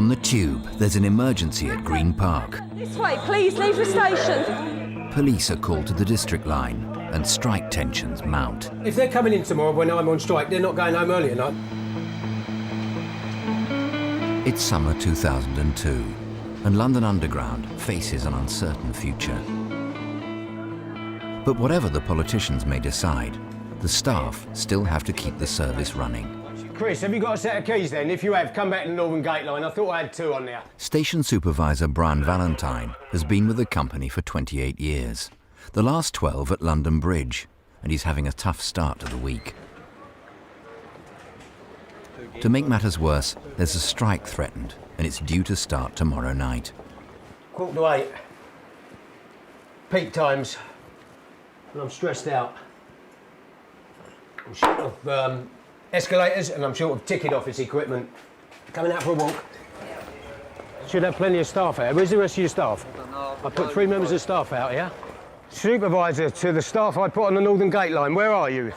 On the tube, there's an emergency at Green Park. This way, please, leave the station. Police are called to the district line and strike tensions mount. If they're coming in tomorrow when I'm on strike, they're not going home early enough. It's summer 2002, and London Underground faces an uncertain future. But whatever the politicians may decide, the staff still have to keep the service running. Chris, have you got a set of keys then? If you have, come back to the Northern Gate line. I thought I had 2 on there. Station supervisor Brian Valentine has been with the company for 28 years, the last 12 at London Bridge, and he's having a tough start to the week. To make matters worse, there's a strike threatened, and it's due to start tomorrow night. 7:45. Peak times. And I'm stressed out. I'm short of escalators and I'm short of ticket office equipment. Coming out for a walk. Should have plenty of staff out. Where's the rest of your staff? I put 3 members of staff out here. Supervisor to the staff I put on the Northern Gate line, where are you?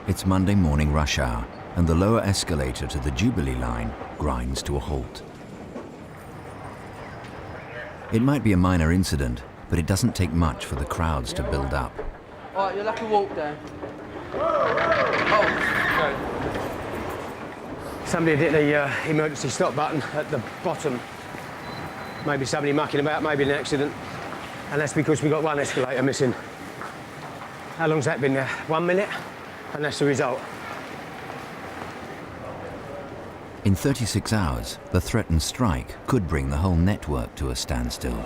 It's Monday morning rush hour, and the lower escalator to the Jubilee line grinds to a halt. It might be a minor incident, but it doesn't take much for the crowds to build up. All right, you'll have to walk down. Oh, sorry. Somebody hit the emergency stop button at the bottom. Maybe somebody mucking about, maybe an accident. And that's because we've got 1 escalator missing. How long's that been there? 1 minute? And that's the result. In 36 hours, the threatened strike could bring the whole network to a standstill.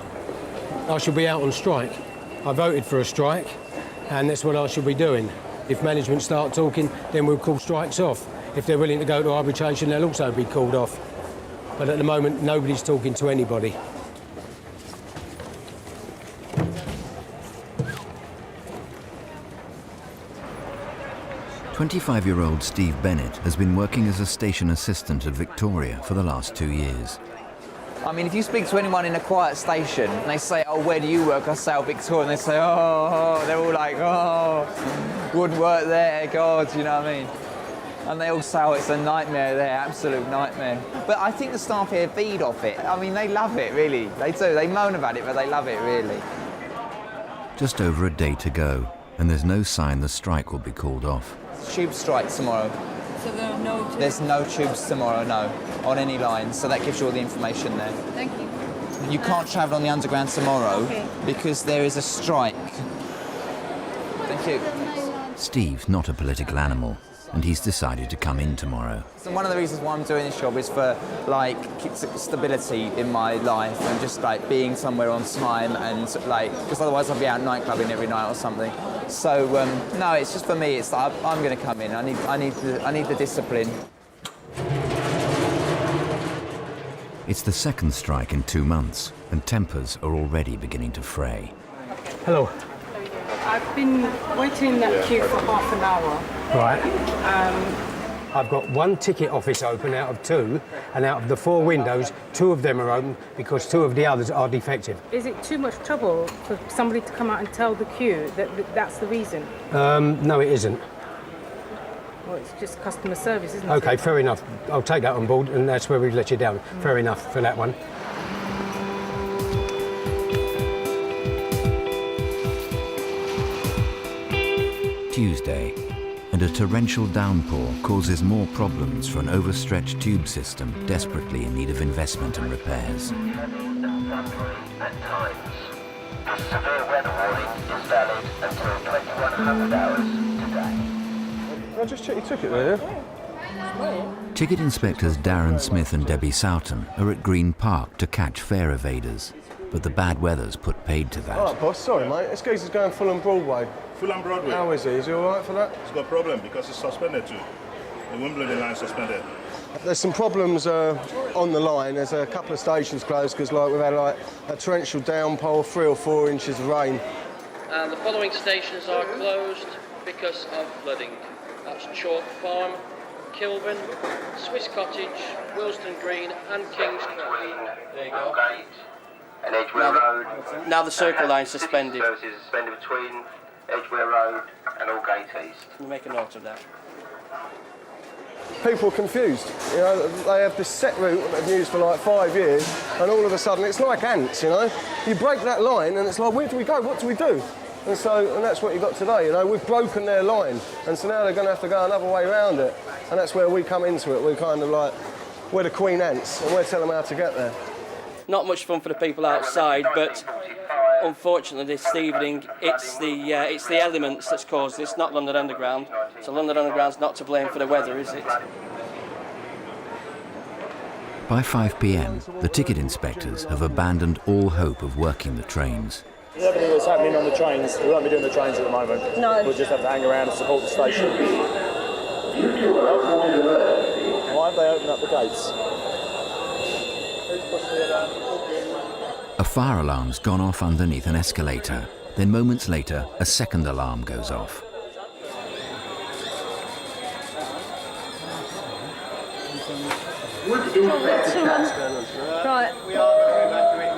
I should be out on strike. I voted for a strike, and that's what I should be doing. If management start talking, then we'll call strikes off. If they're willing to go to arbitration, they'll also be called off. But at the moment, nobody's talking to anybody. "25-year-old Steve Bennett has been working as a station assistant at Victoria for the last 2 years. I mean, if you speak to anyone in a quiet station and they say, oh, where do you work? I say, oh, Victoria, and they say, oh, they're all like, oh, wouldn't work there, God, you know what I mean? And they all say, oh, it's a nightmare there, absolute nightmare. But I think the staff here feed off it. I mean, they love it, really. They do. They moan about it, but they love it, really. Just over a day to go, and there's no sign the strike will be called off. Tube strike tomorrow. So there are no tubes? There's no tubes tomorrow, no, on any line, so that gives you all the information there. Thank you. You can't travel on the Underground tomorrow because there is a strike. Thank you. Steve's not a political animal, and he's decided to come in tomorrow. So one of the reasons why I'm doing this job is for, like, stability in my life and just, like, being somewhere on time and, like, because otherwise I'll be out nightclubbing every night or something. So, no, it's just for me, it's like, I'm going to come in. I need the discipline. It's the second strike in 2 months, and tempers are already beginning to fray. Hello. I've been waiting in that queue for half an hour. Right. I've got 1 ticket office open out of 2, and out of the 4 windows, 2 of them are open because 2 of the others are defective. Is it too much trouble for somebody to come out and tell the queue that that's the reason? No, it isn't. Well, it's just customer service, isn't it? OK, fair enough. I'll take that on board, and that's where we let you down. Fair enough for that one. Tuesday, and a torrential downpour causes more problems for an overstretched tube system desperately in need of investment and repairs. At times. The severe weather warning is valid until 2100 hours today. Can I just check your ticket there, yeah? Ticket inspectors Darren Smith and Debbie Soughton are at Green Park to catch fare evaders, but the bad weather's put paid to that. All right, boss, sorry, mate. This geezer's going Fulham Broadway. Fulham Broadway. How is he? Is he all right for that? He's got a problem because it's suspended too. The Wimbledon line suspended. There's some problems on the line. There's a couple of stations closed because we've had a torrential downpour, 3 or 4 inches of rain. And the following stations are closed because of flooding. That's Chalk Farm, Kilburn, Swiss Cottage, Willesden Green and King's Cross. There you go. And Edgware Road. Now the Circle Line suspended. Services suspended between Edgware Road and Aldgate East. We'll make a note of that. people are confused. You know, they have this set route that they've used for like 5 years, and all of a sudden it's like ants, you know. You break that line and it's like, where do we go? What do we do? And that's what you got today, you know. We've broken their line, and so now they're going to have to go another way around it. And that's where we come into it. We're kind of like, we're the queen ants, and we're telling them how to get there. Not much fun for the people outside, but unfortunately this evening it's the elements that's caused this, not London Underground. So London Underground's not to blame for the weather, is it? By 5 p.m, the ticket inspectors have abandoned all hope of working the trains. Everything that's happening on the trains, we won't be doing the trains at the moment. No. We'll just have to hang around and support the station. Why have they opened up the gates? A fire alarm's gone off underneath an escalator. Then moments later, a second alarm goes off. Right.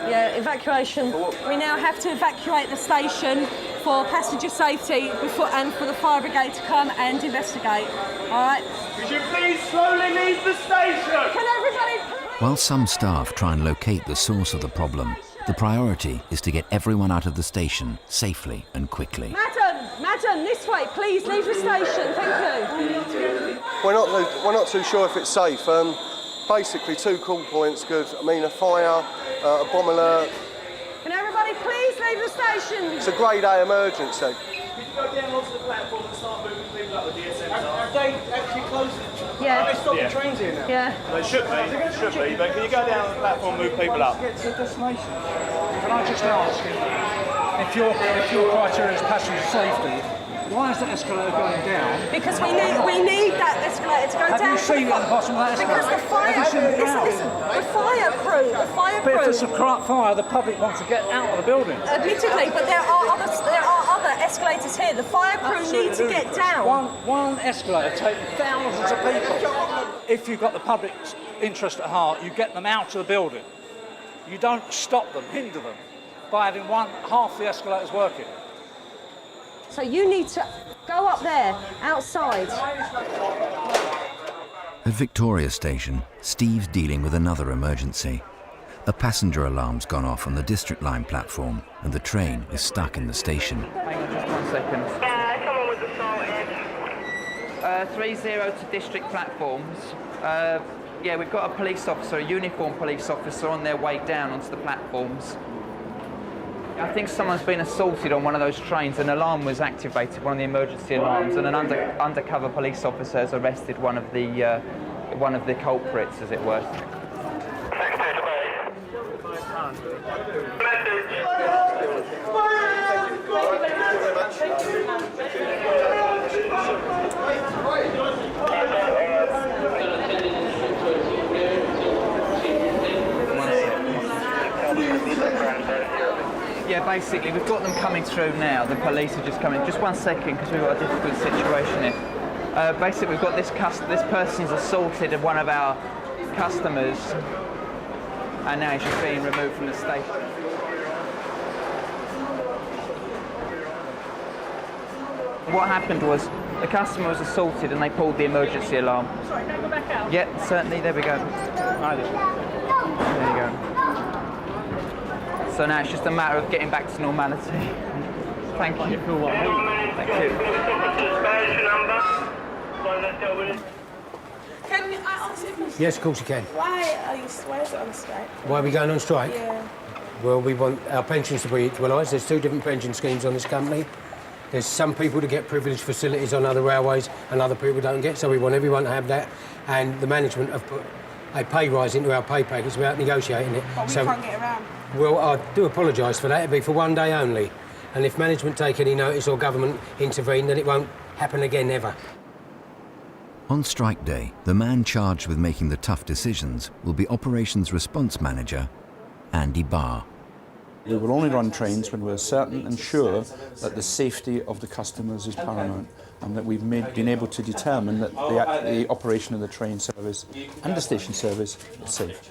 Yeah, evacuation. We now have to evacuate the station for passenger safety and for the fire brigade to come and investigate. All right? Could you please slowly leave the station? Can everybody please? While some staff try and locate the source of the problem, the priority is to get everyone out of the station safely and quickly. Madam, this way, please leave the station. Thank you. We're not too sure if it's safe. Basically, 2 call points good. I mean, a fire, a bomb alert. Can everybody please leave the station? It's a grade A emergency. You can go down onto the platform and start moving people up with DSMs. Have they actually closed it? Yeah. Have they stopped the trains here now? Yeah. They should be, but can you go down on the platform and move people up? Get to the destination. Can I just ask, if your criteria is passenger safety, why is the escalator going down? Because we need that escalator to go down. Have you seen at the bottom of that escalator? Because the fire, Have you seen the ground? listen, the fire crew. But if there's a fire, the public wants to get out of the building. Admittedly, but there are other escalators here. The fire crew need to get down. One escalator taking thousands of people. If you've got the public's interest at heart, you get them out of the building. You don't stop them, hinder them, by having half the escalators working. So you need to go up there, outside. At Victoria Station, Steve's dealing with another emergency. A passenger alarm's gone off on the District Line platform and the train is stuck in the station. Hang on just 1 second. Someone was assaulted. 30 to district platforms. Yeah, we've got a police officer, a uniformed police officer on their way down onto the platforms. I think someone's been assaulted on one of those trains. An alarm was activated, one of the emergency alarms, and an undercover police officer has arrested one of the culprits, as it were. Yeah, basically, we've got them coming through now. The police are just coming. Just 1 second, because we've got a difficult situation here. Basically, we've got this person's assaulted one of our customers, and now he's just being removed from the station. What happened was the customer was assaulted and they pulled the emergency alarm. Sorry, can I go back out? Yeah, certainly. There we go. There you go. So now it's just a matter of getting back to normality. Thank you. Thank you. Can I ask you a question? Yes, of course you can. Why is it on strike? Why are we going on strike? Yeah. Well, we want our pensions to be equalised. There's 2 different pension schemes on this company. There's some people to get privileged facilities on other railways and other people don't get, so we want everyone to have that. And the management have put a pay rise into our pay package without negotiating it. But we can't get around. Well, I do apologise for that. It'll be for 1 day only. And if management take any notice or government intervene, then it won't happen again, ever. On strike day, the man charged with making the tough decisions will be Operations Response Manager Andy Barr. We will only run trains when we're certain and sure that the safety of the customers is paramount, and that we've been able to determine that the operation of the train service and the station service is safe.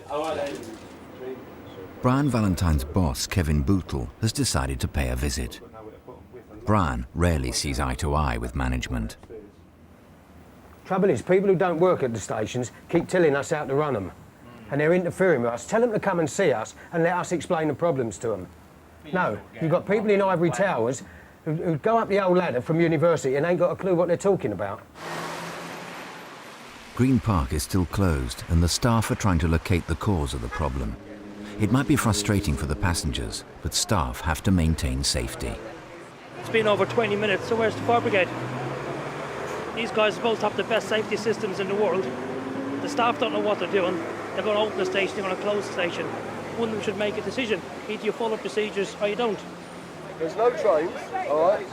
Brian Valentine's boss, Kevin Bootle, has decided to pay a visit. Brian rarely sees eye to eye with management. Trouble is, people who don't work at the stations keep telling us how to run them. And they're interfering with us. Tell them to come and see us and let us explain the problems to them. No, you've got people in ivory towers who go up the old ladder from university and ain't got a clue what they're talking about. Green Park is still closed and the staff are trying to locate the cause of the problem. It might be frustrating for the passengers, but staff have to maintain safety. It's been over 20 minutes, so where's the fire brigade? These guys are supposed to have the best safety systems in the world. The staff don't know what they're doing. They're going to open the station, they're going to close the station. One of them should make a decision. Either you follow procedures or you don't. There's no trains, all right,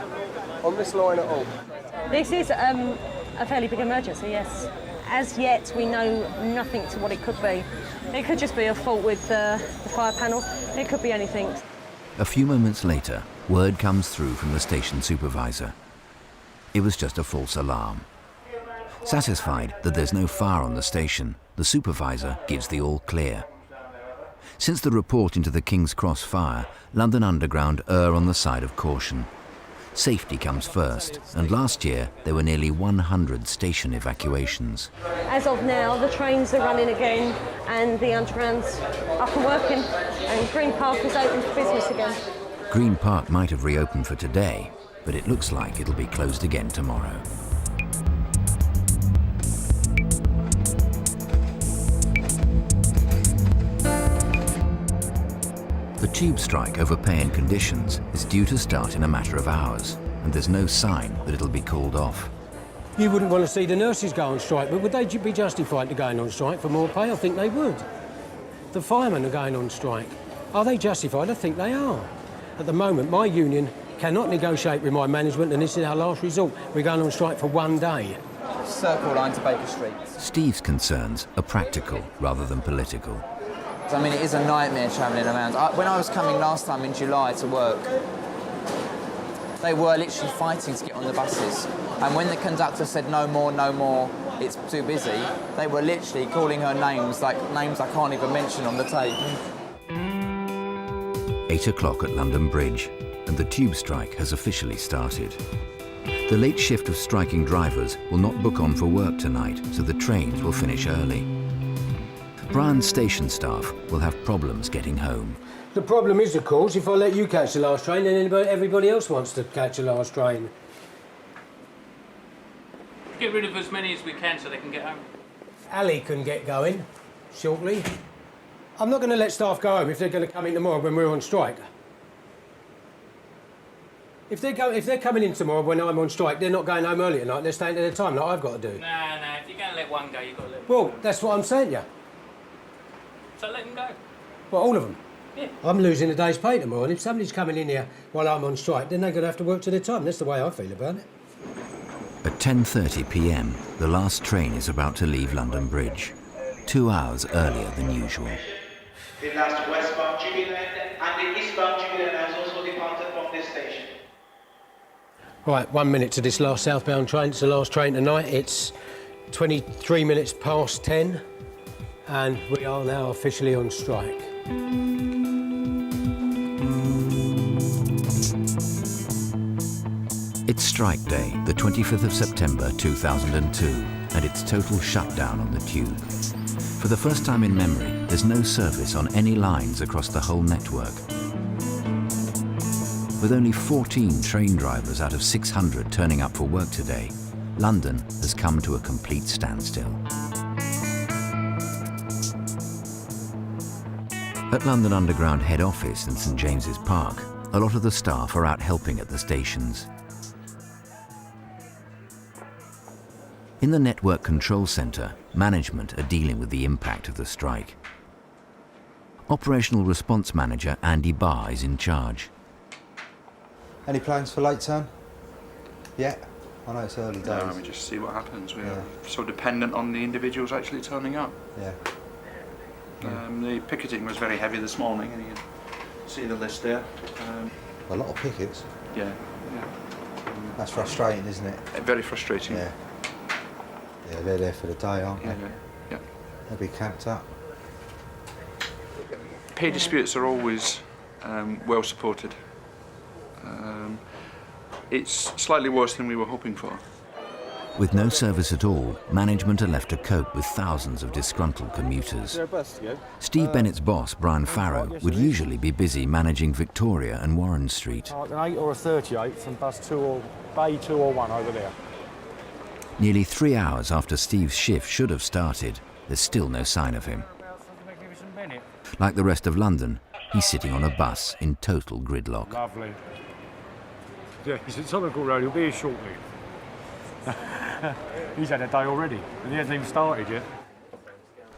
on this line at all. This is a fairly big emergency, yes. As yet, we know nothing to what it could be. It could just be a fault with the fire panel. It could be anything. A few moments later, word comes through from the station supervisor. It was just a false alarm. Satisfied that there's no fire on the station, the supervisor gives the all clear. Since the report into the King's Cross fire, London Underground err on the side of caution. Safety comes first, and last year there were nearly 100 station evacuations. As of now, the trains are running again and the Underground's up and working, and Green Park is open for business again. Green Park might have reopened for today, but it looks like it'll be closed again tomorrow. The tube strike over pay and conditions is due to start in a matter of hours, and there's no sign that it'll be called off. You wouldn't want to see the nurses go on strike, but would they be justified to going on strike for more pay? I think they would. The firemen are going on strike. Are they justified? I think they are. At the moment, my union cannot negotiate with my management, and this is our last resort. We're going on strike for one day. Circle line to Baker Street. Steve's concerns are practical rather than political. I mean, it is a nightmare travelling around. When I was coming last time in July to work, they were literally fighting to get on the buses. And when the conductor said no more, it's too busy, they were literally calling her names, like names I can't even mention on the tape. 8 o'clock at London Bridge, and the tube strike has officially started. The late shift of striking drivers will not book on for work tonight, so the trains will finish early. Brian's station staff will have problems getting home. The problem is, of course, if I let you catch the last train, then everybody else wants to catch the last train. Get rid of as many as we can so they can get home. Ali can get going shortly. I'm not going to let staff go home if they're going to come in tomorrow when we're on strike. If they're coming in tomorrow when I'm on strike, they're not going home early at night, they're staying at their time like I've got to do. Nah, if you're going to let one go, you've got to let one. Well, that's what I'm saying to you. So let them go. Well, all of them? Yeah. I'm losing a day's pay tomorrow, and if somebody's coming in here while I'm on strike, then they're going to have to work to their time. That's the way I feel about it. At 10:30 p.m, the last train is about to leave London Bridge, 2 hours earlier than usual. The last westbound Jubilee and the eastbound Jubilee has also departed from this station. Right, 1 minute to this last southbound train. It's the last train tonight. It's 23 minutes past 10, and we are now officially on strike. It's strike day, the 25th of September 2002, and it's total shutdown on the tube. For the first time in memory, there's no service on any lines across the whole network. With only 14 train drivers out of 600 turning up for work today, London has come to a complete standstill. At London Underground head office in St James's Park, a lot of the staff are out helping at the stations. In the Network Control Centre, management are dealing with the impact of the strike. Operational Response Manager Andy Barr is in charge. Any plans for late turn? Yeah, I know it's early days. No, we just see what happens. We're so dependent on the individuals actually turning up. Yeah. The picketing was very heavy this morning, and you can see the list there. A lot of pickets. Yeah. That's frustrating, isn't it? Very frustrating. Yeah. Yeah, they're there for the day, aren't they? Yeah. They'll be camped up. Pay disputes are always well supported. It's slightly worse than we were hoping for. With no service at all, management are left to cope with thousands of disgruntled commuters. Steve Bennett's boss, Brian Farrow, would usually be busy managing Victoria and Warren Street. An 8 or a 38 from bus 2 or bay 2 or 1 over there. Nearly 3 hours after Steve's shift should have started, there's still no sign of him. Like the rest of London, he's sitting on a bus in total gridlock. Lovely. Yeah, he's at Solihull Road, he'll be here shortly. He's had a day already, and he hasn't even started yet.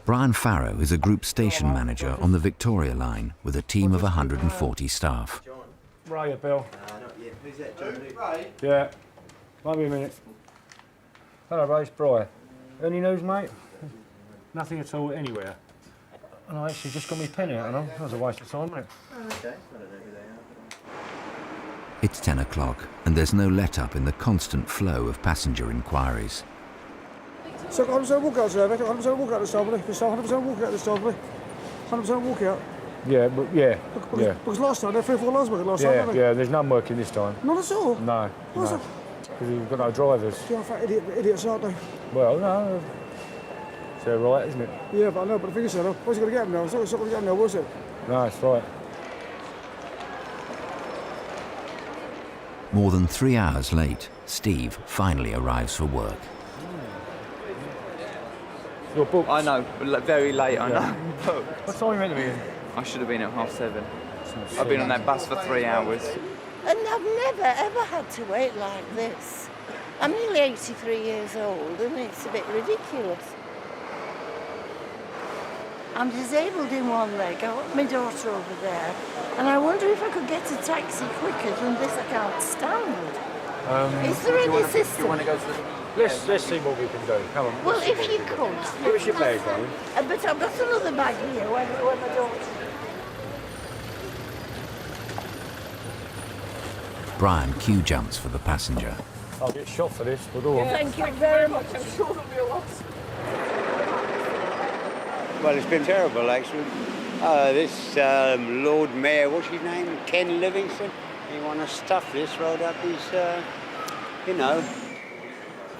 Brian Farrow is a group station manager on the Victoria line with a team of 140 staff. Ray, Bill. Not yet. Who's that, John? Ray? Yeah. Won't be a minute. Hello, Ray, it's Brian. Any news, mate? Nothing at all, anywhere. And I actually just got me pen out, and that was a waste of time, wasn't it? Oh, okay. I don't know who they are. It's 10 o'clock, and there's no let-up in the constant flow of passenger inquiries. So 100% walk out today, 100% walk out this time, 100% walk out this time, 100% walk out. Yeah, but yeah. Because last time, there were 3 or 4 lines working last time, Yeah, there's none working this time. Not at all? No. What's that? Because you've got no drivers. Yeah, fat idiots, aren't they? Well, no. They're right, isn't it? Yeah, but I know, but the thing is, what's he going to get him now? It's not going to get him now, was it? No, it's right. More than 3 hours late, Steve finally arrives for work. Your book? I know, very late, I know. What time are you meant to be in? I should have been at 7:30. I've been on that bus for 3 hours. And I've never, ever had to wait like this. I'm nearly 83 years old, and it's a bit ridiculous. I'm disabled in one leg. I got my daughter over there, and I wonder if I could get a taxi quicker than this. I can't stand. Is there any system? Do you want to go to the... Let's see what we can do. Come on. Well, if you could. Give us your bag, darling. But I've got another bag here where my daughter... Brian queue jumps for the passenger. I'll get shot for this, but all. Thank you very much. I'm sure there'll be a lot. Well, it's been terrible, actually. This Lord Mayor, what's his name? Ken Livingstone. He want to stuff this road up his,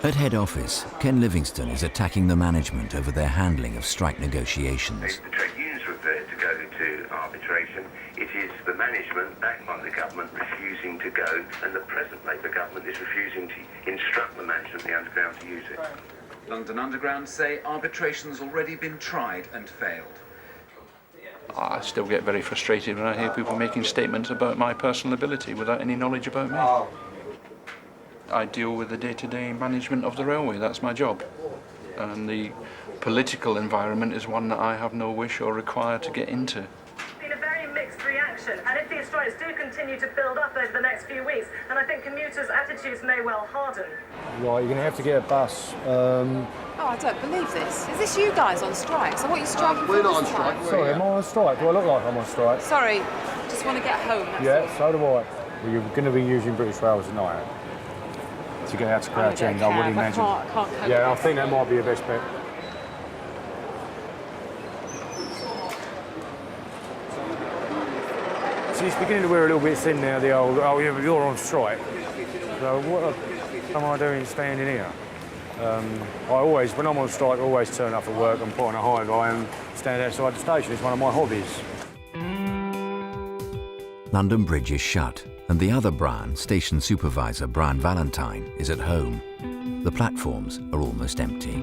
At head office, Ken Livingstone is attacking the management over their handling of strike negotiations. The trade unions were prepared to go to arbitration. It is the management, backed by the government, refusing to go, and the present Labour government is refusing to instruct the management of the Underground to use it. London Underground say arbitration's already been tried and failed. I still get very frustrated when I hear people making statements about my personal ability without any knowledge about me. I deal with the day-to-day management of the railway, that's my job. And the political environment is one that I have no wish or require to get into. It's been a very mixed reaction, and if these strikes do continue to build up over the next few weeks, then I think commuters' attitudes may well harden. Right, you're going to have to get a bus. Oh, I don't believe this. Is this you guys on strike? So what are you striking for? We're not on strike. Sorry, am I on strike? Do I look like I'm on strike? Sorry, just want to get home. Yeah, so do I. Well, you're going to be using British Rails tonight to get out to Crouch End, I would imagine. I can't Yeah, I think that might be your best bet. So it's beginning to wear a little bit thin now, the old, oh yeah, but you're on strike. So what am I doing standing here? I always, when I'm on strike, I always turn up for work and put on a high lie and stand outside the station. It's one of my hobbies. London Bridge is shut, and the other Brian, station supervisor Brian Valentine, is at home. The platforms are almost empty.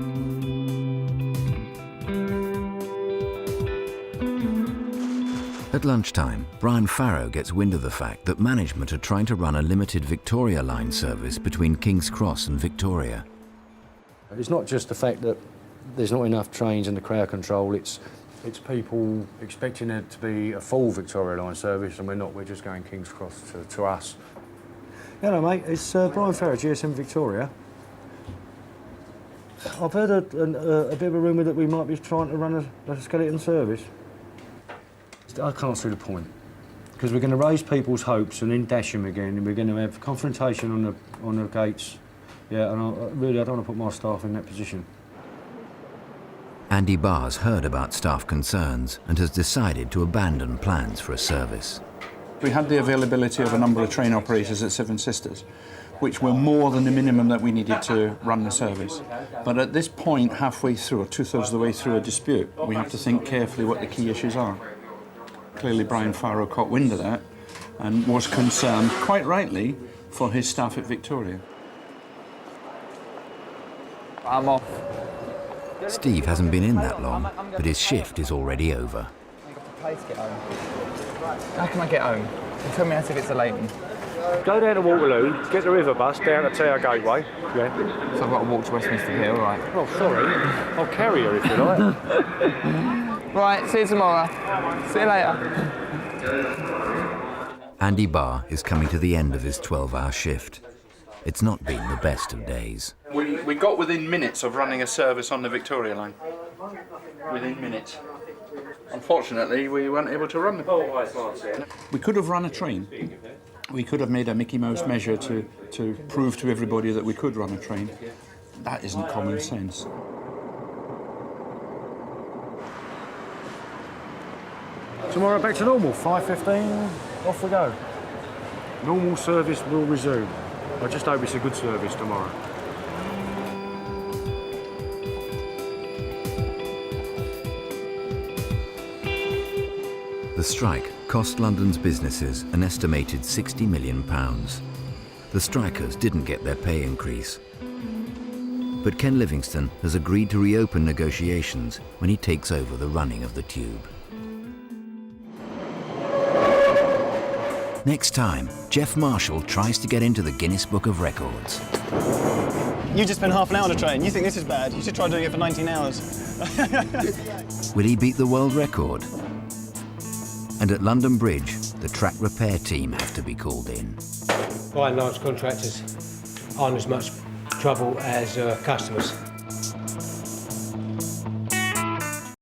At lunchtime, Brian Farrow gets wind of the fact that management are trying to run a limited Victoria line service between King's Cross and Victoria. It's not just the fact that there's not enough trains and the crowd control, it's people expecting it to be a full Victoria line service, and we're not, we're just going King's Cross to us. Hello mate, it's Brian Farrow, GSM Victoria. I've heard a bit of a rumour that we might be trying to run a skeleton service. I can't see the point, because we're going to raise people's hopes and then dash them again, and we're going to have confrontation on the gates. Yeah, and I don't want to put my staff in that position. Andy Barr's heard about staff concerns and has decided to abandon plans for a service. We had the availability of a number of train operators at Seven Sisters. which were more than the minimum that we needed to run the service. But at this point, halfway through, or 2/3 of the way through a dispute, we have to think carefully what the key issues are. Clearly, Brian Farrow caught wind of that and was concerned, quite rightly, for his staff at Victoria. I'm off. Steve hasn't been in that long, but his shift is already over. Place to get home. How can I get home? Tell me how to get to Leighton. Go down to Waterloo, get the river bus down to Tower Gateway. Yeah. So I've got to walk to Westminster Pier, all right? Oh, sorry. I'll carry you if you like. Right, see you tomorrow. See you later. Andy Barr is coming to the end of his 12-hour shift. It's not been the best of days. We got within minutes of running a service on the Victoria line. Within minutes. Unfortunately, we weren't able to run them. We could have run a train. We could have made a Mickey Mouse measure to prove to everybody that we could run a train. That isn't common sense. Tomorrow back to normal, 5:15, off we go. Normal service will resume. I just hope it's a good service tomorrow. The strike cost London's businesses an estimated £60 million. The strikers didn't get their pay increase. But Ken Livingstone has agreed to reopen negotiations when he takes over the running of the tube. Next time, Jeff Marshall tries to get into the Guinness Book of Records. You just spent half an hour on a train. You think this is bad? You should try doing it for 19 hours. Will he beat the world record? And at London Bridge, the track repair team have to be called in. By and large, contractors aren't as much trouble as customers.